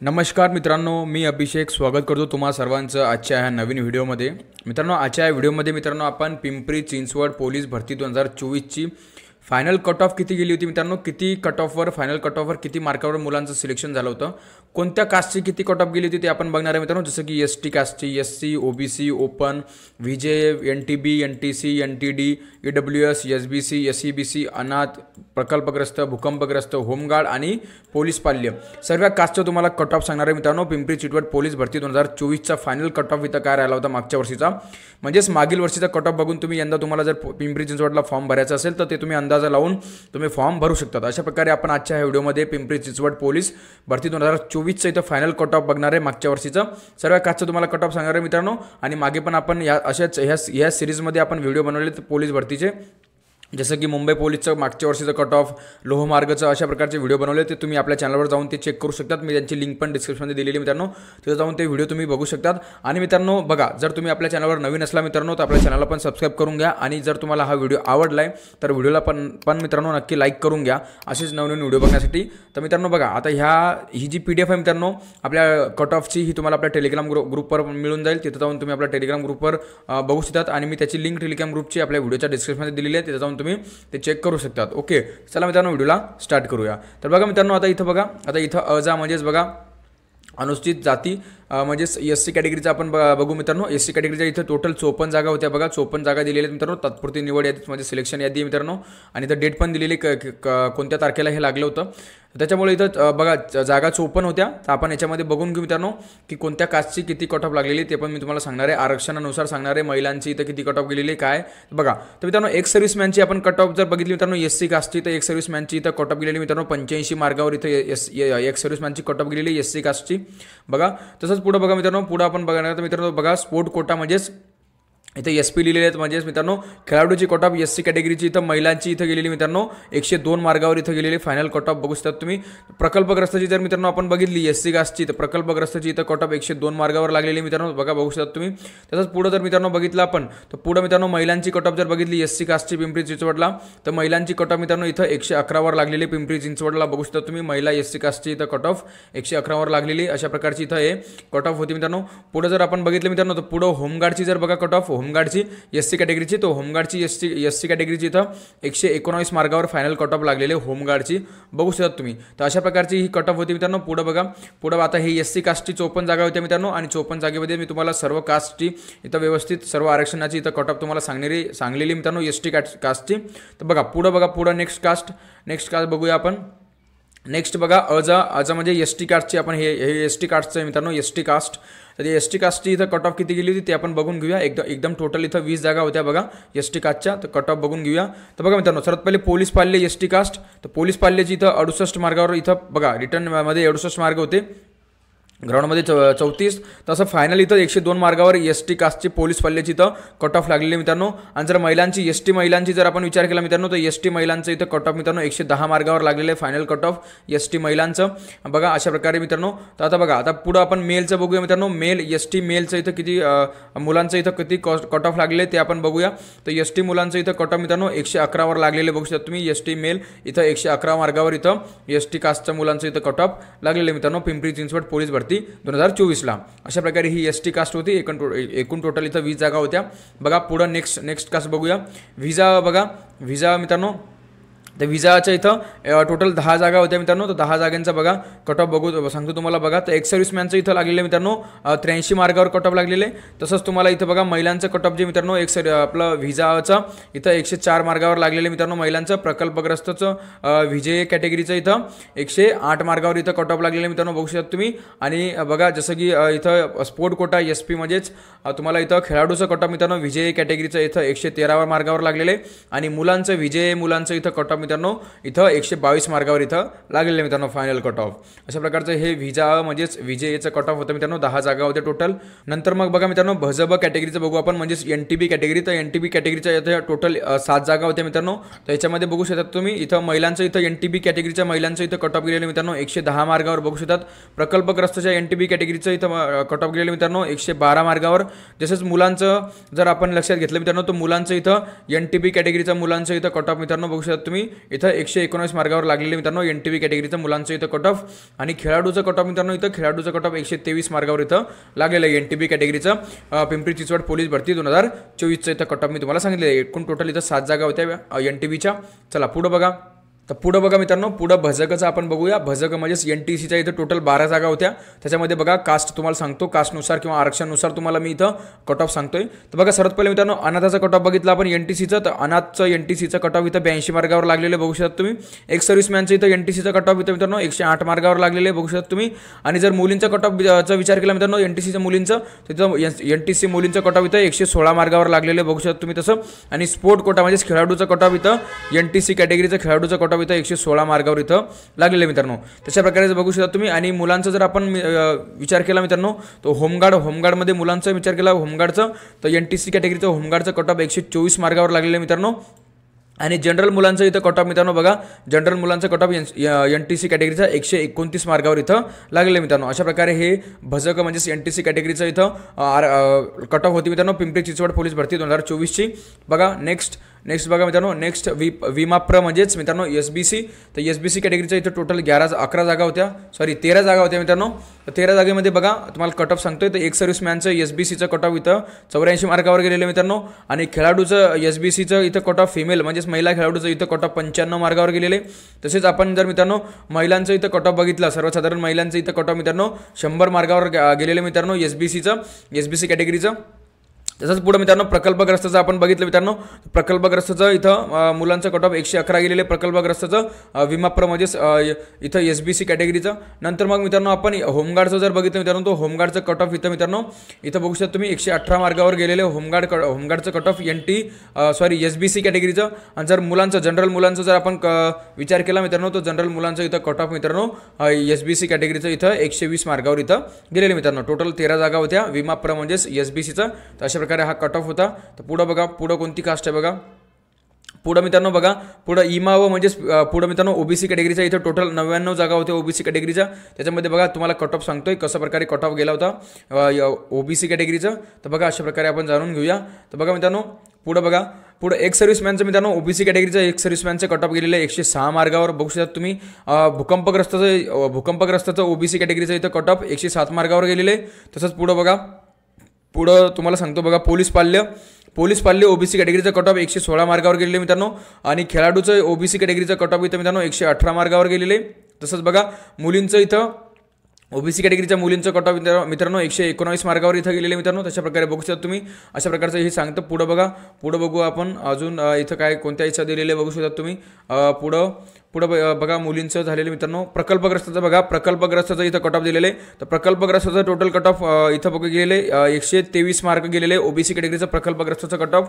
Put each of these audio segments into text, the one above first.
नमस्कार मित्रांनो, मी अभिषेक स्वागत करतो तुम्हा सर्वांचं आजच्या ह्या नवीन व्हिडिओमध्ये। मित्रांनो, आजच्या या व्हिडिओमध्ये मित्रांनो आपण पिंपरी चिंचवड पोलीस भरती 2024 ची फायनल कट ऑफ किती गेली होती मित्रांनो, किती कट ऑफवर फायनल कट ऑफवर किती मार्कावर मुलांचं सिलेक्शन झालं होतं, कोणत्या कास्टची किती कट ऑफ गेली होती ते आपण बघणार आहे मित्रांनो। जसं की एसटी कास्टची, SC, OBC, open, VJ, NTB, NTC, NTD, EWS, SBC, SEBC, अनाथ, प्रकल्पग्रस्त, भूकंपग्रस्त, होमगार्ड आणि पोलीस पाल्य सर्व कास्टचं तुम्हाला कट ऑफ सांगणार आहे मित्रांनो। पिंपरी चिंचवड पोलीस भरती 2024 चा फायनल कट ऑफ इथं काय राहिला होता मागच्या वर्षीचा, म्हणजेच मागील वर्षीचा कट ऑफ बघून तुम्ही यंदा तुम्हाला जर पिंपरी चिंचवडला फॉर्म भरायचा असेल तर ते तुम्ही अंदाजा लावून तुम्ही फॉर्म भरू शकता। अशा प्रकारे आपण आजच्या ह्या व्हिडिओमध्ये पिंपरी चिंचवड पोलीस भरती 2024 चा इथं फायनल कट ऑफ बघणार आहे। मागच्या वर्षीचा सर्व कास्टचं तुम्हाला कट ऑफ सांगणार आहे मित्रांनो। आणि मागे पण आपण ह्या सिरीजमध्ये आपण व्हिडिओ बनवले पोलीस भरतीचे, जसं की मुंबई पोलीसचं मागच्या वर्षीचं कट ऑफ, लोहमार्गचं, अशा प्रकारचे व्हिडिओ बनवले ते तुम्ही आपल्या चॅनलवर जाऊन ते चेक करू शकतात। मी त्यांची लिंक पण डिस्क्रिप्शनमध्ये दिलेली मित्रांनो, तिथे जाऊन ते व्हिडिओ तुम्ही बघू शकतात। आणि मित्रांनो बघा, जर तुम्ही आपल्या चॅनलवर नवीन असला मित्रांनो तर आपल्या चॅनलला पण सबस्क्राईब करून घ्या। आणि जर तुम्हाला हा व्हिडिओ आवडला आहे तर व्हिडिओला पण मित्रांनो नक्की लाईक करून घ्या असेच नवनवीन व्हिडिओ बघण्यासाठी। तर मित्रांनो बघा, आता ही जी PDF आहे मित्रांनो आपल्या कट ऑफची, ही तुम्हाला आपल्या टेलिग्राम ग्रुपवर मिळून जाईल। तिथे जाऊन तुम्ही आपल्या टेलिग्राम ग्रुपवर बघू शकतात। आणि मी त्याची लिंक टेलिग्राम ग्रुपची आपल्या व्हिडिओच्या डिस्क्रिप्शनमध्ये दिलेली आहे, तिथे जाऊन तुम्ही ते चेक करू शकतात। ओके, चला मित्रांनो व्हिडिओला स्टार्ट करूया। तर बघा मित्रांनो, आता इथं बघा, आता इथं अजा म्हणजेच बघा अनुसूचित जाती म्हणजेच एससी कॅटेगरीचा आपण बघू मित्रांनो। एससी कॅटेगरीच्या इथं टोटल 54 जागा होत्या बघा, 54 जागा दिलेल्या आहेत मित्रांनो। तात्पुरती निवड यादीमध्ये सिलेक्शन यादी मित्रांनो, आणि इथं डेट पण दिलेली कोणत्या तारखेला हे लागलं होतं, त्याच्यामुळे इथं बघा जागा 54 होत्या। तर आपण याच्यामध्ये बघून घेऊ मित्रांनो की कोणत्या कास्टची किती कट ऑफ लागलेली ते पण मी तुम्हाला सांगणार आहे। आरक्षणानुसार सांगणार आहे, महिलांची इथं किती कट ऑफ गेलेली काय बघा। तर मित्रांनो एक्स सर्व्हिसमॅनची आपण कट ऑफ जर बघितली मित्रांनो, एससी कास्टची तर एक्स सर्व्हिसमॅनची इथं कट ऑफ गेलेली मित्रांनो 85 मार्गावर इथं एक्स सर्व्हिसमॅनची कट ऑफ गेलेली एससी कास्टची बघा। तसंच पुढे बघा मित्रांनो, पुढे आपण बघणार तर मित्रांनो बघा स्पोर्ट कोटा म्हणजेच इथं एसपी लिहिलेले आहेत, म्हणजेच मित्रांनो खेळाडूची कट ऑफ एससी कॅटेगरीची इथं महिलांची इथं गेलेली मित्रांनो 102 मार्गावर इथं गेलेली फायनल कट ऑफ बघू शकता तुम्ही। प्रकल्पग्रस्ताची जर मित्रांनो आपण बघितली एससी कास्टची तर प्रकल्पग्रस्ताची इथं कट ऑफ 102 मार्गावर लागलेली मित्रांनो बघा, बघू शकता तुम्ही। तसंच पुढे जर मित्रांनो बघितलं आपण तर पुढे मित्रांनो महिलांची कट ऑफ जर बघितली एससी कास्टची पिंपरी चिंचवडला तर महिलांची कट ऑफ मित्रांनो इथं 111 वर लागलेली पिंपरी चिंचवडला बघू शकता तुम्ही। महिला एससी कास्टची इथं कट ऑफ 111 वर लागलेली, अशा प्रकारची इथं हे कट ऑफ होती मित्रांनो। पुढे जर आपण बघितलं मित्रांनो तर पुढे होमगार्डची जर बघा कट ऑफ, होमगार्डची एससी कॅटेगरीची, तो होमगार्डची एससी कॅटेगरीची इथं 119 मार्गावर फायनल कट ऑफ लागलेले होमगार्डची बघू शकता तुम्ही। तर अशा प्रकारची ही कट ऑफ होती मित्रांनो। पुढे बघा, पुढे आता ही एससी कास्टची 54 जागा होत्या मित्रांनो, आणि 54 जागेमध्ये मी तुम्हाला सर्व कास्टची इथं व्यवस्थित सर्व आरक्षणाची इथं कट ऑफ तुम्हाला सांगलेली मित्रांनो एसटी कास्टची। तर बघा पुढे बघा, पुढे नेक्स्ट कास्ट बघूया आपण। नेक्स्ट बघा अजा म्हणजे एसटी कास्टची आपण हे एसटी कास्टचं आहे मित्रांनो, एसटी कास्ट। तर एसटी कास्टची इथं कट ऑफ किती गेली होती ते आपण बघून घेऊया। एकदम टोटल इथं 20 जागा होत्या बघा एसटी कास्टच्या, तर कट ऑफ बघून घेऊया। तर बघा मित्रांनो, सर्वात पहिले पोलीस पाल्य एसटी कास्ट, तर पोलीस पाल्याची इथं 68 मार्गावर इथं बघा रिटर्नमध्ये 68 मार्ग होते, ग्राउंडमध्ये 34। तसं फायनल इथं 102 मार्गावर एसटी कास्टची पोलीस पाल्याची इथं कट ऑफ लागलेली मित्रांनो। आणि जर महिलांची एसटी महिलांची जर आपण विचार केला मित्रांनो तर एसटी महिलांचं इथं कट ऑफ मित्रांनो 110 मार्गावर लागलेलं आहे फायनल कट ऑफ एसटी महिलांचं बघा, अशा प्रकारे मित्रांनो। तर आता बघा, आता पुढं आपण मेलचं बघूया मित्रांनो। मेल एसटी मेलचं इथं किती मुलांचं इथं किती कट ऑफ लागलेले ते आपण बघूया। तर एसटी मुलांचं इथं कट ऑफ मित्रांनो 111 वर लागलेले बघू शकता तुम्ही। एसटी मेल इथं 111 मार्गावर इथं एसटी कास्टच्या मुलांचं इथं कट ऑफ लागलेले मित्रांनो पिंपरी चिंचवड पोलीस भरती 2024 ला। अशा प्रकारे ही एसटी कास्ट होती। एकूण टोटल इथं 20 जागा होत्या बघा। पुढे नेक्स्ट कास्ट बघूया, व्हिजा बघा, व्हिजा मित्रांनो। तर व्हिजाच्या इथं टोटल 10 जागा होत्या मित्रांनो, तर 10 जागांचा बघा कट ऑफ बघू सांगतो तुम्हाला बघा। तर एक्स सर्व्हिसमॅनचं इथं लागलेलं मित्रांनो 83 मार्गावर कट ऑफ लागलेले। तसंच तुम्हाला इथं बघा महिलांचं कट ऑफ जे मित्रांनो आपलं व्हिजाचं इथं 104 मार्गावर लागलेले मित्रांनो महिलांचं। प्रकल्पग्रस्तचं व्हिजे कॅटेगरीचं इथं 108 मार्गावर इथं कट ऑफ लागलेले मित्रांनो बघू शकता तुम्ही। आणि बघा जसं की इथं स्पोर्ट कोटा एसपी म्हणजेच तुम्हाला इथं खेळाडूचं कट ऑफ मित्रांनो व्हिजे कॅटेगरीचं इथं 113 मार्गावर लागलेले, आणि मुलांचं व्हिजे मुलांचं इथं कट ऑफ मित्रांनो इथं 122 मार्गावर इथं लागलेले मित्रांनो फायनल कट ऑफ। अशा प्रकारचं हे व्हिजा म्हणजेच व्हिजेचं कट ऑफ होतं मित्रांनो, 10 जागा होत्या टोटल। नंतर मग बघा मित्रांनो भजब कॅटेगरीचं बघू आपण, म्हणजेच एनटीबी कॅटेगरी। तर एनटीबी कॅटेगरीच्या इथं टोटल 7 जागा होत्या मित्रांनो। तर याच्यामध्ये बघू शकता तुम्ही इथं महिलांचं इथं एनटीबी कॅटेगरीच्या महिलांचं इथं कट ऑफ गेलेलं मित्रांनो 110 मार्गावर बघू शकतात। प्रकल्पग्रस्तच्या एनटीबी कॅटेगरीचं इथं कट ऑफ गेलेलं मित्रांनो 112 मार्गावर। तसंच मुलांचं जर आपण लक्षात घेतलं मित्रांनो तर मुलांचं इथं एनटीबी कॅटेगरीच्या मुलांचं इथं कट ऑफ मित्रांनो बघू शकता तुम्ही इथं 119 मार्गावर लागलेले मित्रांनो NTV कॅटेगरीचं मुलांचं इथं कट ऑफ आणि खेळाडूचं कट ऑफ मित्रांनो इथं खेळाडूचं कट ऑफ 123 मार्गावर इथं लागलेलं आहे NTV कॅटेगरीचं पिंपरी चिंचवड पोलीस भरती 2024चं इथं कट ऑफ मी तुम्हाला सांगितलं आहे. एकूण टोटल इथं 7 जागा होत्या NTVच्या. चला पुढं बघा. तर पुढं बघा मित्रांनो, पुढं भजकचं आपण बघूया. भजक म्हणजेच NTCच्या इथं टोटल 12 जागा होत्या. त्याच्यामध्ये बघा कास्ट तुम्हाला सांगतो, कास्टनुसार किंवा आरक्षणानुसार तुम्हाला मी इथं कट ऑफ सांगतोय. तर बघा सर्वात पहिले मित्रांनो अनाथाचा कट ऑफ बघितला आपण NTCचं. तर अनाथचं NTCचं कट ऑफ इथं 82 मार्गावर लागलेले बघू शकता तुम्ही. एक सर्व्हिसमॅनचं इथं NTCचं कट ऑफ इथं मित्रांनो 108 मार्गावर लागलेले बघू शकता तुम्ही. आणि जर मुलींचा कट ऑफचा विचार केला मित्रांनो NTCच्या मुलींचं, तिथं NTC मुलींचं कट ऑफ इथं 116 मार्गावर लागलेले बघू शकता तुम्ही तसं. आणि स्पोर्ट कोटा म्हणजेच खेळाडूचं कट ऑफ इथं NTC कॅटेगरीचं खेळाडूचं कट ऑफ इथं 116 मार्गावर इथं लागलेले मित्रांनो. तशा प्रकारे बघू शकता तुम्ही. आणि मुलांचा जर आपण विचार केला मित्रांनो, तो होमगार्डमध्ये मुलांचा विचार केला होमगार्डचं, तर NTC कॅटेगरीचं होमगार्डचं कट ऑफ 124 मार्गावर लागलेले मित्रांनो. आणि जनरल मुलांचं इथं कट ऑफ मित्रांनो बघा, जनरल मुलांचं कट ऑफ NTC कॅटेगरीचा 129 मार्गावर इथं लागलेले मित्रांनो. अशा प्रकारे हे भजक म्हणजेच NTC कॅटेगरीचं इथं कट ऑफ होती मित्रांनो पिंपरी चिंचवड पोलीस भरती 2024ची. बघा नेक्स्ट बघा मित्रांनो, नेक्स्ट विमाप्र म्हणजेच मित्रांनो SBC. तर SBC कॅटेगरीच्या इथं टोटल 11 जागा होत्या, 13 जागा होत्या मित्रांनो. तर 13 जागेमध्ये बघा तुम्हाला कट ऑफ सांगतोय. तर एक सर्व्हिसमॅनचं SBCचं कट ऑफ इथं 84 मार्गावर गेलेलं मित्रांनो. आणि खेळाडूचं SBCचं इथं कट ऑफ फिमेल म्हणजेच महिला खेळाडूचं इथं कट ऑफ 95 मार्गावर गेलेले. तसेच आपण जर मित्रांनो महिलांचं इथं कट ऑफ बघितलं, सर्वसाधारण महिलांचं इथं कट ऑफ मित्रांनो 100 मार्गावर गेलेले मित्रांनो SBC कॅटेगरीचं. तसंच पुढे मित्रांनो प्रकल्पग्रस्ताचं आपण बघितलं मित्रांनो, प्रकल्पग्रस्ताचं इथं मुलांचं कट ऑफ 111 गेलेले प्रकल्पग्रस्ताचं विमाप्र म्हणजेच इथं SBC कॅटेगरीचं. नंतर मग मित्रांनो आपण होमगार्डचं जर बघितलं मित्रांनो, तो होमगार्डचं कट ऑफ इथं मित्रांनो इथं बघू शकता तुम्ही 118 मार्गावर गेलेले होमगार्डचं कट ऑफ SBC कॅटेगरीचं. आणि जर जनरल मुलांचं जर आपण विचार केला मित्रांनो, तर जनरल मुलांचं इथं कट ऑफ मित्रांनो SBC कॅटेगरीचं इथं 120 मार्गावर इथं गेलेले मित्रांनो. टोटल 13 जागा होत्या विमाप्र म्हणजेच SBCचं. तर अशा प्रकारे हा कट ऑफ होता. तर पुढं बघा, पुढं कोणती कास्ट आहे बघा. पुढं मित्रांनो बघा, पुढं इमाव म्हणजेच पुढं मित्रांनो OBC कॅटेगरीचा इथं टोटल 99 जागा होत्या OBC कॅटेगरीच्या. त्याच्यामध्ये बघा तुम्हाला कट ऑफ सांगतोय कशा प्रकारे कट ऑफ गेला होता OBC कॅटेगरीचा. तर बघा अशा प्रकारे आपण जाणून घेऊया. तर बघा मित्रांनो पुढं बघा, पुढं एक सर्व्हिसमॅनचं मित्रांनो OBC कॅटेगरीचं एक सर्व्हिसमॅनचं कट ऑफ गेलेलं आहे 106 मार्गावर बघू शकता तुम्ही. भूकंपग्रस्ताचं OBC कॅटेगरीचं इथं कट ऑफ 107 मार्गावर गेलेलं आहे. तसंच पुढं बघा, पुढं तुम्हाला सांगतो बघा पोलीस पाल्य OBC कॅटेगरीचं कट ऑफ 116 मार्गावर गेलेले मित्रांनो. आणि खेळाडूचं OBC कॅटेगरीचं कट ऑफ इथं मित्रांनो 118 मार्गावर गेलेले. तसंच बघा मुलींचं इथं OBC कॅटेगरीच्या मुलींचं कट ऑफ मित्रांनो 119 मार्गावर इथं गेलेले मित्रांनो. तशा प्रकारे बघू शकता तुम्ही. अशा प्रकारचं हे सांगतं. पुढं बघा, पुढं बघू आपण अजून इथं काय कोणत्या इच्छा दिलेले बघू शकता तुम्ही. पुढं बघा मुलींचं झालेलं मित्रांनो. प्रकल्पग्रस्ताचं बघा, प्रकल्पग्रस्ताचं इथं कट ऑफ दिलेलं आहे. तर प्रकल्पग्रस्ताचं टोटल कट ऑफ इथं बघू गेलेले 123 मार्क गेलेले OBC कॅटेगरीचं प्रकल्पग्रस्ताचं कट ऑफ.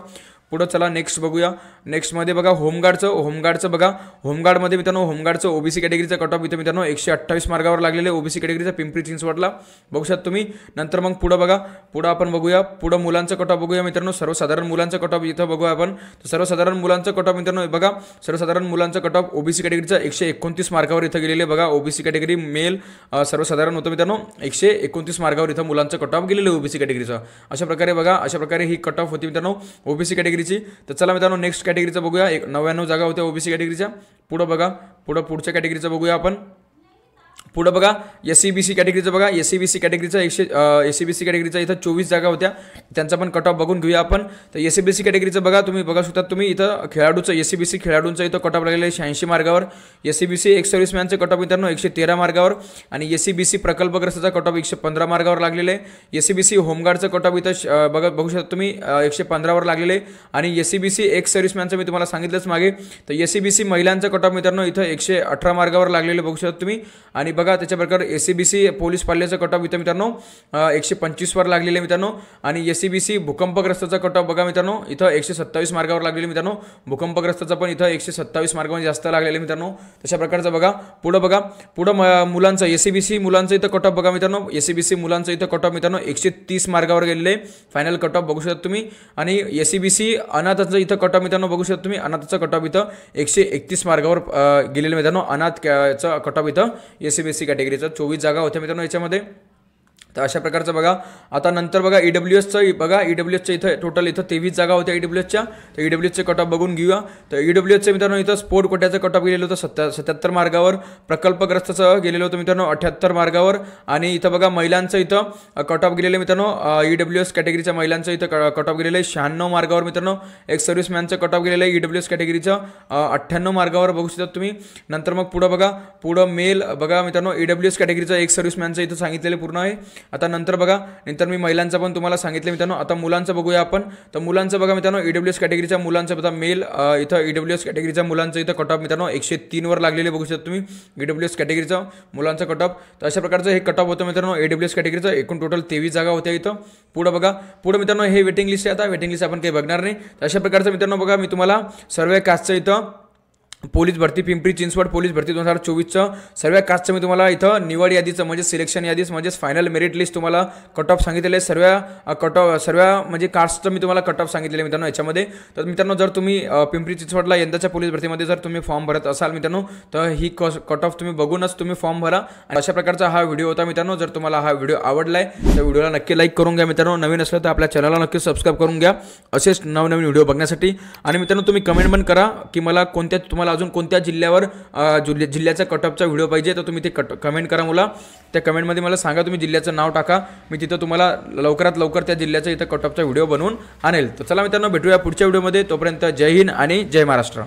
पुढं चला नेक्स्ट बघूया. नेक्स्टमध्ये बघा होमगार्डचं बघा, होमगार्डमध्ये मित्रांनो होमगार्डचं OBC कॅटेगरीचं कट ऑफ इथं मित्रांनो 128 मार्गावर लागलेले OBC कॅटेगरीचं पिंपरी चिंचवडला बघू शकता तुम्ही. नंतर मग पुढं बघा, पुढं आपण बघूया, पुढं मुलांचं कट ऑफ बघूया मित्रांनो. सर्वसाधारण मुलांचं कट ऑफ इथं बघूया आपण. तर सर्वसाधारण मुलांचं कट ऑफ मित्रांनो बघा, सर्वसाधारण मुलांचं कट ऑफ OBC कॅटेगरीचं 129 मार्गावर इथं गेलेले बघा. OBC कॅटेगरी मेल सर्वसाधारण होतं मित्रांनो 129 मार्गावर इथं मुलांचं कट ऑफ गेलेलं OBC कॅटेगरीचं. अशा प्रकारे बघा, अशा प्रकारे ही कट ऑफ होती मित्रांनो OBC कॅटेगरीची. तर चला मित्रांनो नेक्स्ट कॅटेगरीचं बघूया. 99 जागा होत्या OBC कॅटेगरीच्या. पुढं बघा, पुढच्या कॅटेगरीचं बघूया आपण. पुढं बघा SCBC कॅटेगरीचं बघा, SCBC कॅटेगरीचं SCBC कॅटेगरीचा इथं 24 जागा होत्या. त्यांचा पण कट ऑफ बघून घेऊया आपण. तर SCBC कॅटेगरीचं बघा, तुम्ही बघा शकता तुम्ही इथं खेळाडूचं SCBC खेळाडूंचं इथं कट ऑफ लागलेलं आहे 86 मार्गावर. SCBC एक सर्व्हिसमॅनचं कट ऑफ मित्रांनो 113 मार्गावर. आणि SCBC प्रकल्पग्रस्ताचा कट ऑफ 115 मार्गावर लागलेलं आहे. SCBC होमगार्डचं कट ऑफ इथं बघू शकता तुम्ही 115 वर लागलेले. आणि SCBC एक सर्व्हिसमॅनचं मी तुम्हाला सांगितलंच मागे. तर SCBC महिलांचं कट ऑफ मित्रांनो इथं 118 मार्गावर लागलेले बघू शकता तुम्ही. आणि बघा त्याच्या प्रकारे SCBC पोलीस पाल्याचं कट ऑफ इथं मित्रांनो 125 वर लागलेले मित्रांनो. आणि SCBC भूकंपग्रस्ताचा कट ऑफ बघा मित्रांनो इथं 127 मार्गावर लागलेले मित्रांनो. भूकंपग्रस्ताचा पण इथं 127 मार्गावर जास्त लागलेले मित्रांनो. तशा प्रकारचं बघा. पुढं मुलांचं SCBC मुलांचं इथं कट ऑफ बघा मित्रांनो. SCBC मुलांचं इथं कट ऑफ मित्रांनो 130 मार्गावर गेलेले फायनल कट ऑफ बघू शकता तुम्ही. आणि SCBC अनाथाचं इथं कट ऑफ मित्रांनो बघू शकता तुम्ही. अनाथाचं कट ऑफ इथं 131 मार्गावर गेलेले मित्रांनो. अनाथचं कट ऑफ इथं SCBC कॅटेगरीचा 24 जागा होत्या मित्रांनो याच्यामध्ये. तर अशा प्रकारचं बघा. आता नंतर बघा EWSचं बघा, EWSचं इथं टोटल इथं 23 जागा होत्या EWSच्या. तर EWSचे कट ऑफ बघून घेऊया. तर EWSचं मित्रांनो इथं स्पोर्ट कोट्याचं कट ऑफ गेलेलं होतं 77 मार्गावर, प्रकल्पग्रस्तचं गेलेलं होतं मित्रांनो 78 मार्गावर, आणि इथं बघा महिलांचं इथं कट ऑफ गेलेलं मित्रांनो EWS कॅटेगरीच्या महिलांचं इथं कट ऑफ गेलेलं आहे 96 मार्गावर मित्रांनो. एक सर्व्हिसमॅनचं कट ऑफ गेलेलं आहे EWS कॅटेगरीचं 98 मार्गावर बघू शकता तुम्ही. नंतर मग पुढं बघा, पुढं मेल बघा मित्रांनो EWS कॅटेगरीचं एक सर्व्हिसमॅनचं इथं सांगितलेलं पूर्ण आहे. आता नंतर बघा, नंतर मी महिलांचं पण तुम्हाला सांगितलं मित्रांनो. आता मुलांचं बघूया आपण. तर मुलांचं बघा मित्रांनो EWS कॅटेगरीच्या मुलांचं बघा मेल इथं EWS कॅटेगरीच्या मुलांचं इथं कट ऑफ मित्रांनो 103 वर लागलेले बघू शकता तुम्ही EWS कॅटेगरीचं मुलांचं कट ऑफ. तर अशा प्रकारचं हे कट ऑफ होतं मित्रांनो EWS कॅटेगरीचं. एकूण टोटल 23 जागा होत्या इथं. पुढं बघा, पुढं मित्रांनो हे वेटिंग लिस्ट आहे. आता वेटिंग लिस्ट आपण काही बघणार नाही. तर अशा प्रकारचं मित्रांनो बघा, मी तुम्हाला सर्व कास्टचं इथं पोलीस भरती पिंपरी चिंचवड पोलीस भरती 2024चं सर्व कास्टचं मी तुम्हाला इथं निवड यादीचं म्हणजे सिलेक्शन यादीच म्हणजेच फायनल मेरिट लिस्ट तुम्हाला कट ऑफ सांगितलेलं आहे. सर्व म्हणजे कास्टचं मी तुम्हाला कट ऑफ सांगितलेलं आहे मित्रांनो याच्यामध्ये. तर मित्रांनो जर तुम्ही पिंपरी चिंचवडला यंदाच्या पोलीस भरतीमध्ये जर तुम्ही फॉर्म भरत असाल मित्रांनो, तर ही कट ऑफ तुम्ही बघूनच तुम्ही फॉर्म भरा. अशा प्रकारचा हा व्हिडिओ होता मित्रांनो. जर तुम्हाला हा व्हिडिओ आवडलाय तर व्हिडिओला नक्की लाईक करून घ्या मित्रांनो. नवीन असलं तर आपल्या चॅनलला नक्की सबस्क्राईब करून घ्या असेच नवनवीन व्हिडिओ बघण्यासाठी. आणि मित्रांनो तुम्ही कमेंट पण करा की मला तुम्हाला अजून कोणत्या जिल्ह्यावर जिल्ह्याचा कट ऑफचा व्हिडिओ पाहिजे. तर तुम्ही ते कमेंट करा मला. त्या कमेंटमध्ये मला सांगा, तुम्ही जिल्ह्याचं नाव टाका. मी तिथं तुम्हाला लवकरात लवकर त्या जिल्ह्याचा इथं कट ऑफचा व्हिडिओ बनवून आणेल. तर चला मित्रांनो, भेटूया पुढच्या व्हिडिओमध्ये. तोपर्यंत जय हिंद आणि जय महाराष्ट्र.